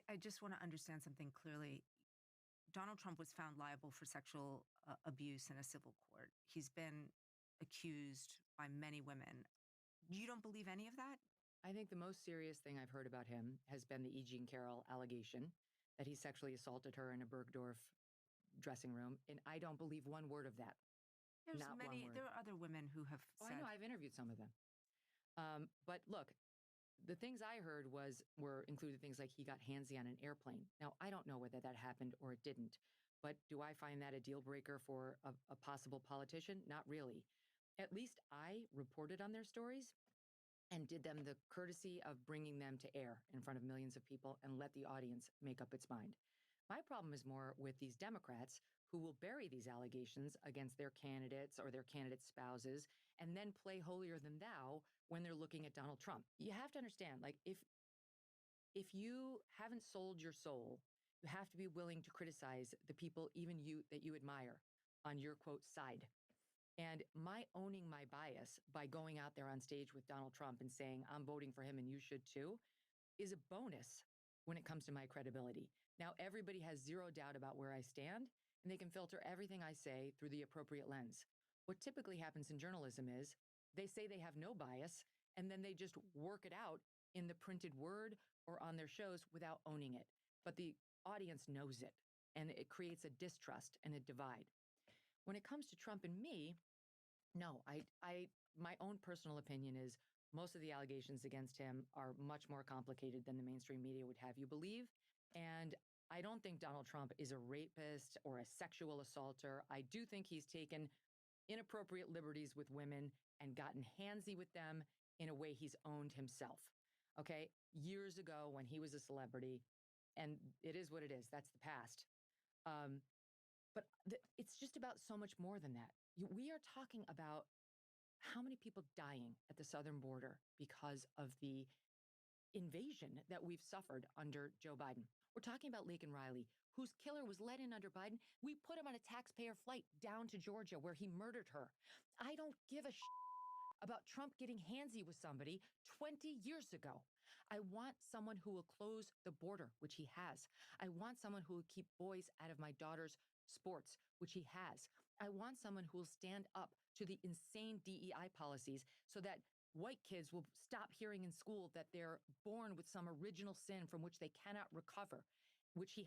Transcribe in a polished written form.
I just want to understand something clearly. Donald Trump was found liable for sexual abuse in a civil court. He's been accused by many women. You don't believe any of that? I think the most serious thing I've heard about him has been the E. Jean Carroll allegation that he sexually assaulted her in a Bergdorf dressing room. And I don't believe one word of that. Not one There word. are other women who have Oh, I know. said, I've interviewed some of them. But look, the things I heard were included things like he got handsy on an airplane. Now, I don't know whether that happened or it didn't, but do I find that a deal breaker for a possible politician? Not really. At least I reported on their stories and did them the courtesy of bringing them to air in front of millions of people and let the audience make up its mind. My problem is more with these Democrats who will bury these allegations against their candidates or their candidate spouses and then play holier than thou when they're looking at Donald Trump. You have to understand, like, if you haven't sold your soul, you have to be willing to criticize the people, even you that you admire, on your quote side. And my owning my bias by going out there on stage with Donald Trump and saying, I'm voting for him and you should too, is a bonus when it comes to my credibility. Now, everybody has zero doubt about where I stand, and they can filter everything I say through the appropriate lens. What typically happens in journalism is they say they have no bias, and then they just work it out in the printed word or on their shows without owning it. But the audience knows it, and it creates a distrust and a divide. When it comes to Trump and me, no, my own personal opinion is most of the allegations against him are much more complicated than the mainstream media would have you believe. And I don't think Donald Trump is a rapist or a sexual assaulter. I do think he's taken inappropriate liberties with women and gotten handsy with them in a way he's owned himself. Okay. Years ago when he was a celebrity, and it is what it is. That's the past. Um, but it's just about so much more than that. We are talking about how many people dying at the southern border because of the invasion that we've suffered under Joe Biden. We're talking about Laken Riley, whose killer was let in under Biden. We put him on a taxpayer flight down to Georgia where he murdered her. I don't give a about Trump getting handsy with somebody 20 years ago. I want someone who will close the border, which he has. I want someone who will keep boys out of my daughter's sports, which he has. I want someone who will stand up to the insane DEI policies so that white kids will stop hearing in school that they're born with some original sin from which they cannot recover, which he